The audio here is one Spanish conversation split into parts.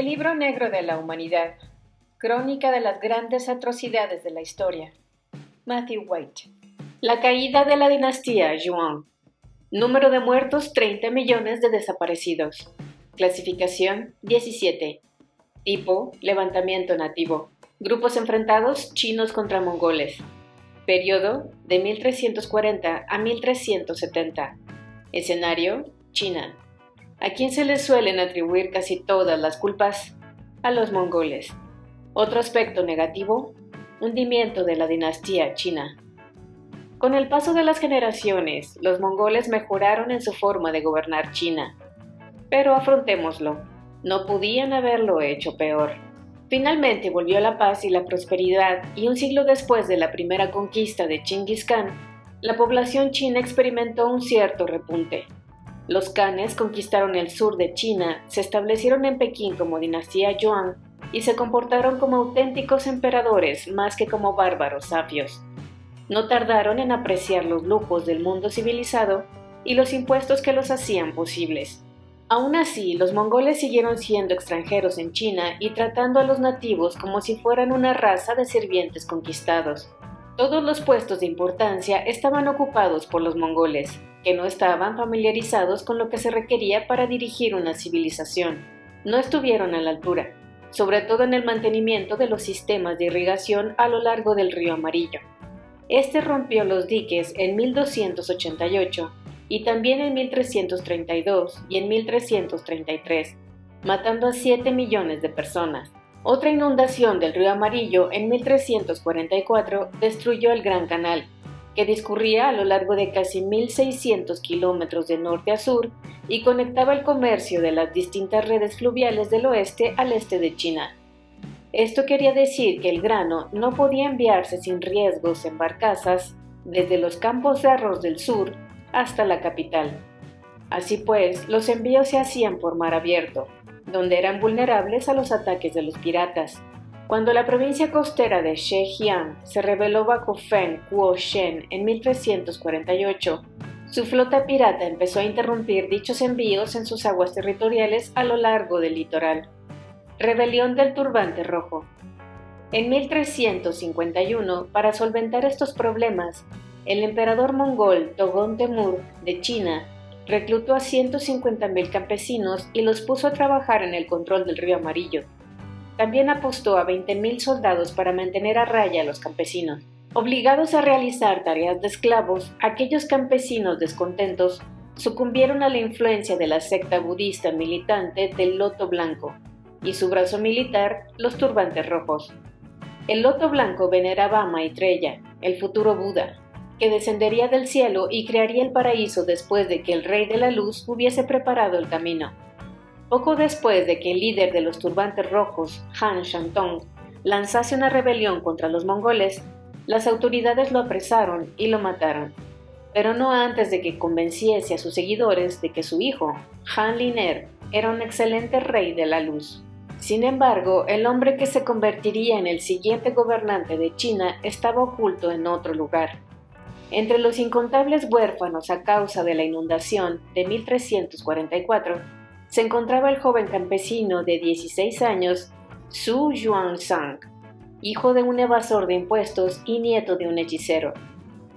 El libro negro de la humanidad, crónica de las grandes atrocidades de la historia. Matthew White. La caída de la dinastía Yuan. Número de muertos 30 millones de desaparecidos. Clasificación 17. Tipo levantamiento nativo. Grupos enfrentados chinos contra mongoles. Periodo de 1340 a 1370. Escenario China. ¿A quién se les suelen atribuir casi todas las culpas? A los mongoles. Otro aspecto negativo, hundimiento de la dinastía china. Con el paso de las generaciones, los mongoles mejoraron en su forma de gobernar China. Pero afrontémoslo, no podían haberlo hecho peor. Finalmente volvió la paz y la prosperidad, y un siglo después de la primera conquista de Chingis Khan, la población china experimentó un cierto repunte. Los Khanes conquistaron el sur de China, se establecieron en Pekín como dinastía Yuan y se comportaron como auténticos emperadores más que como bárbaros sabios. No tardaron en apreciar los lujos del mundo civilizado y los impuestos que los hacían posibles. Aún así, los mongoles siguieron siendo extranjeros en China y tratando a los nativos como si fueran una raza de sirvientes conquistados. Todos los puestos de importancia estaban ocupados por los mongoles, que no estaban familiarizados con lo que se requería para dirigir una civilización. No estuvieron a la altura, sobre todo en el mantenimiento de los sistemas de irrigación a lo largo del río Amarillo. Este rompió los diques en 1288 y también en 1332 y en 1333, matando a 7 millones de personas. Otra inundación del río Amarillo en 1344 destruyó el Gran Canal, que discurría a lo largo de casi 1.600 kilómetros de norte a sur y conectaba el comercio de las distintas redes fluviales del oeste al este de China. Esto quería decir que el grano no podía enviarse sin riesgos en barcazas desde los campos de arroz del sur hasta la capital. Así pues, los envíos se hacían por mar abierto, donde eran vulnerables a los ataques de los piratas. Cuando la provincia costera de Zhejiang se rebeló bajo Feng Guoshen en 1348, su flota pirata empezó a interrumpir dichos envíos en sus aguas territoriales a lo largo del litoral. Rebelión del Turbante Rojo. En 1351, para solventar estos problemas, el emperador mongol Togón Temür de China reclutó a 150.000 campesinos y los puso a trabajar en el control del río Amarillo. También apostó a 20.000 soldados para mantener a raya a los campesinos. Obligados a realizar tareas de esclavos, aquellos campesinos descontentos sucumbieron a la influencia de la secta budista militante del Loto Blanco y su brazo militar, los Turbantes Rojos. El Loto Blanco veneraba a Maitreya, el futuro Buda, que descendería del cielo y crearía el paraíso después de que el Rey de la Luz hubiese preparado el camino. Poco después de que el líder de los Turbantes Rojos, Han Shantong, lanzase una rebelión contra los mongoles, las autoridades lo apresaron y lo mataron, pero no antes de que convenciese a sus seguidores de que su hijo, Han Liner, era un excelente Rey de la Luz. Sin embargo, el hombre que se convertiría en el siguiente gobernante de China estaba oculto en otro lugar. Entre los incontables huérfanos a causa de la inundación de 1344, se encontraba el joven campesino de 16 años, Su Yuanzhang, hijo de un evasor de impuestos y nieto de un hechicero.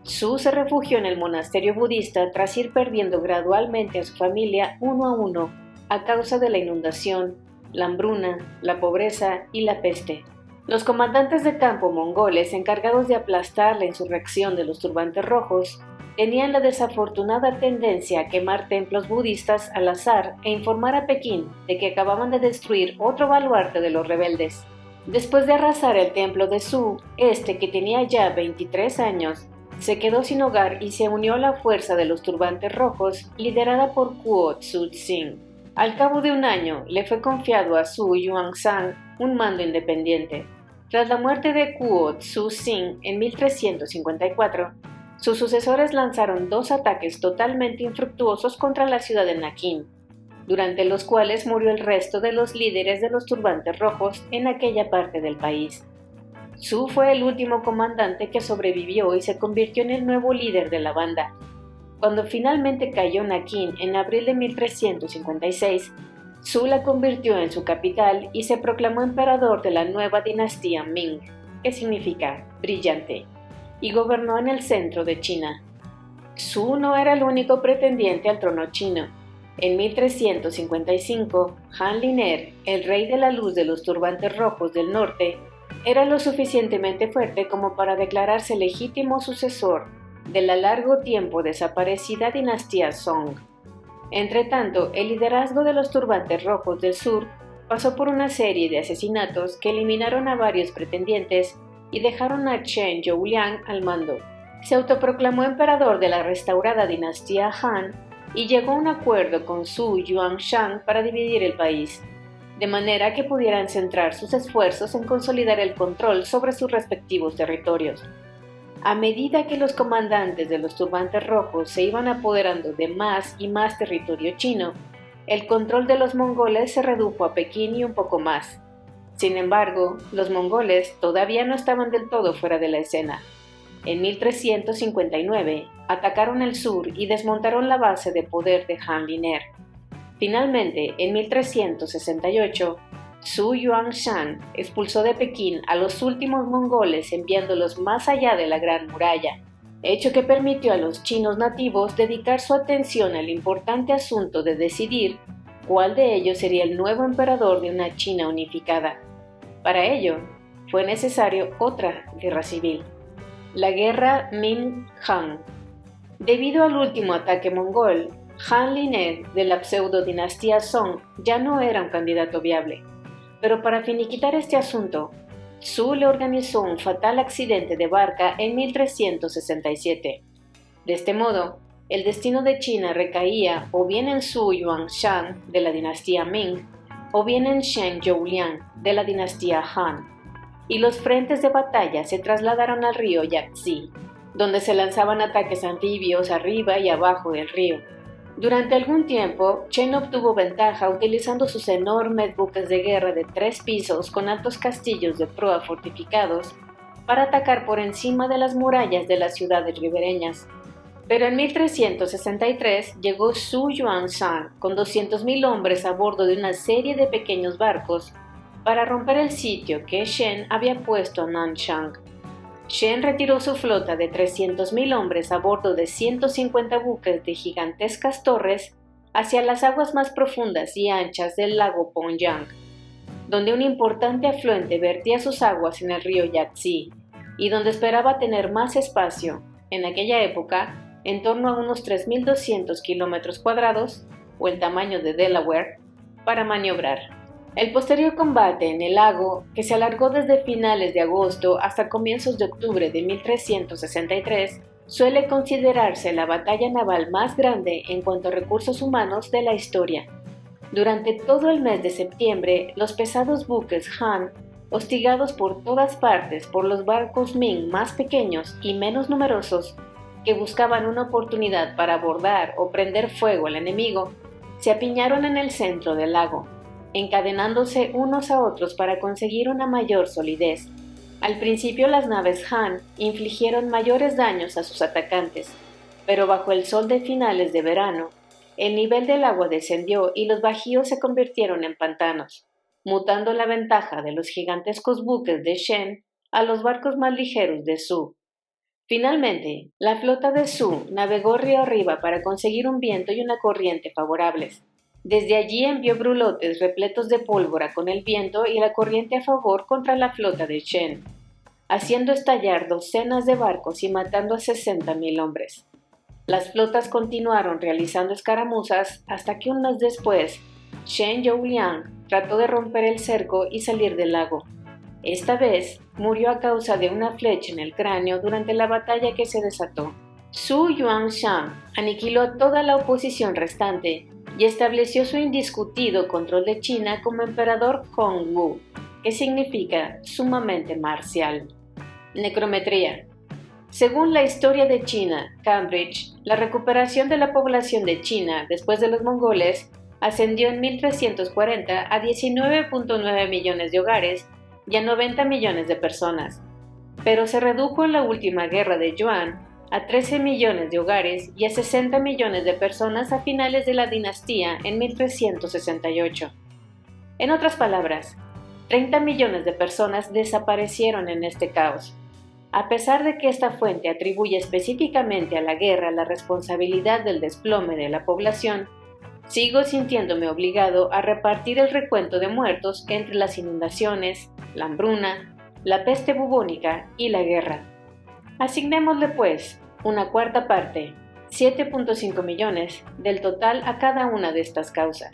Su se refugió en el monasterio budista tras ir perdiendo gradualmente a su familia uno a uno a causa de la inundación, la hambruna, la pobreza y la peste. Los comandantes de campo mongoles encargados de aplastar la insurrección de los Turbantes Rojos tenían la desafortunada tendencia a quemar templos budistas al azar e informar a Pekín de que acababan de destruir otro baluarte de los rebeldes. Después de arrasar el templo de Su, que tenía ya 23 años, se quedó sin hogar y se unió a la fuerza de los Turbantes Rojos liderada por Guo Zhuxing. Al cabo de un año, le fue confiado a Su Yuanzhang un mando independiente. Tras la muerte de Guo Zhuxing en 1354, sus sucesores lanzaron 2 ataques totalmente infructuosos contra la ciudad de Nankín, durante los cuales murió el resto de los líderes de los Turbantes Rojos en aquella parte del país. Su fue el último comandante que sobrevivió y se convirtió en el nuevo líder de la banda. Cuando finalmente cayó Nankín en abril de 1356, Su la convirtió en su capital y se proclamó emperador de la nueva dinastía Ming, que significa brillante, y gobernó en el centro de China. Su no era el único pretendiente al trono chino. En 1355, Han Liner, el rey de la luz de los turbantes rojos del norte, era lo suficientemente fuerte como para declararse legítimo sucesor de la largo tiempo desaparecida dinastía Song. Entretanto, el liderazgo de los turbantes rojos del sur pasó por una serie de asesinatos que eliminaron a varios pretendientes y dejaron a Chen Youliang al mando. Se autoproclamó emperador de la restaurada dinastía Han y llegó a un acuerdo con Su Yuanshan para dividir el país, de manera que pudieran centrar sus esfuerzos en consolidar el control sobre sus respectivos territorios. A medida que los comandantes de los turbantes rojos se iban apoderando de más y más territorio chino, el control de los mongoles se redujo a Pekín y un poco más. Sin embargo, los mongoles todavía no estaban del todo fuera de la escena. En 1359, atacaron el sur y desmontaron la base de poder de Han Liner. Finalmente, en 1368, Su Yuanshan expulsó de Pekín a los últimos mongoles enviándolos más allá de la Gran Muralla, hecho que permitió a los chinos nativos dedicar su atención al importante asunto de decidir cuál de ellos sería el nuevo emperador de una China unificada. Para ello, fue necesario otra guerra civil, la Guerra Ming-Han. Debido al último ataque mongol, Han Liner de la pseudo-dinastía Song ya no era un candidato viable. Pero para finiquitar este asunto, Su le organizó un fatal accidente de barca en 1367. De este modo, el destino de China recaía o bien en Su Yuanshan de la dinastía Ming, o bien en Shen Youliang de la dinastía Han, y los frentes de batalla se trasladaron al río Yangtze, donde se lanzaban ataques anfibios arriba y abajo del río. Durante algún tiempo, Chen obtuvo ventaja utilizando sus enormes buques de guerra de 3 pisos con altos castillos de proa fortificados para atacar por encima de las murallas de las ciudades ribereñas. Pero en 1363 llegó Su Yuanshan con 200.000 hombres a bordo de una serie de pequeños barcos para romper el sitio que Shen había puesto a Nanchang. Shen retiró su flota de 300.000 hombres a bordo de 150 buques de gigantescas torres hacia las aguas más profundas y anchas del lago Pongyang, donde un importante afluente vertía sus aguas en el río Yangtze y donde esperaba tener más espacio, en aquella época, en torno a unos 3.200 kilómetros cuadrados, o el tamaño de Delaware, para maniobrar. El posterior combate en el lago, que se alargó desde finales de agosto hasta comienzos de octubre de 1363, suele considerarse la batalla naval más grande en cuanto a recursos humanos de la historia. Durante todo el mes de septiembre, los pesados buques Han, hostigados por todas partes por los barcos Ming más pequeños y menos numerosos, que buscaban una oportunidad para abordar o prender fuego al enemigo, se apiñaron en el centro del lago, encadenándose unos a otros para conseguir una mayor solidez. Al principio las naves Han infligieron mayores daños a sus atacantes, pero bajo el sol de finales de verano, el nivel del agua descendió y los bajíos se convirtieron en pantanos, mutando la ventaja de los gigantescos buques de Shen a los barcos más ligeros de Su. Finalmente, la flota de Su navegó río arriba para conseguir un viento y una corriente favorables. Desde allí envió brulotes repletos de pólvora con el viento y la corriente a favor contra la flota de Shen, haciendo estallar docenas de barcos y matando a 60.000 hombres. Las flotas continuaron realizando escaramuzas hasta que un mes después, Shen Youliang trató de romper el cerco y salir del lago. Esta vez, murió a causa de una flecha en el cráneo durante la batalla que se desató. Su Yuanshan aniquiló a toda la oposición restante y estableció su indiscutido control de China como emperador Hongwu, que significa sumamente marcial. Necrometría. Según la Historia de China, Cambridge, la recuperación de la población de China después de los mongoles ascendió en 1340 a 19.9 millones de hogares y a 90 millones de personas, pero se redujo en la última guerra de Yuan a 13 millones de hogares y a 60 millones de personas a finales de la dinastía en 1368. En otras palabras, 30 millones de personas desaparecieron en este caos. A pesar de que esta fuente atribuye específicamente a la guerra la responsabilidad del desplome de la población, sigo sintiéndome obligado a repartir el recuento de muertos entre las inundaciones, la hambruna, la peste bubónica y la guerra. Asignémosle, pues, una cuarta parte, 7.5 millones, del total a cada una de estas causas.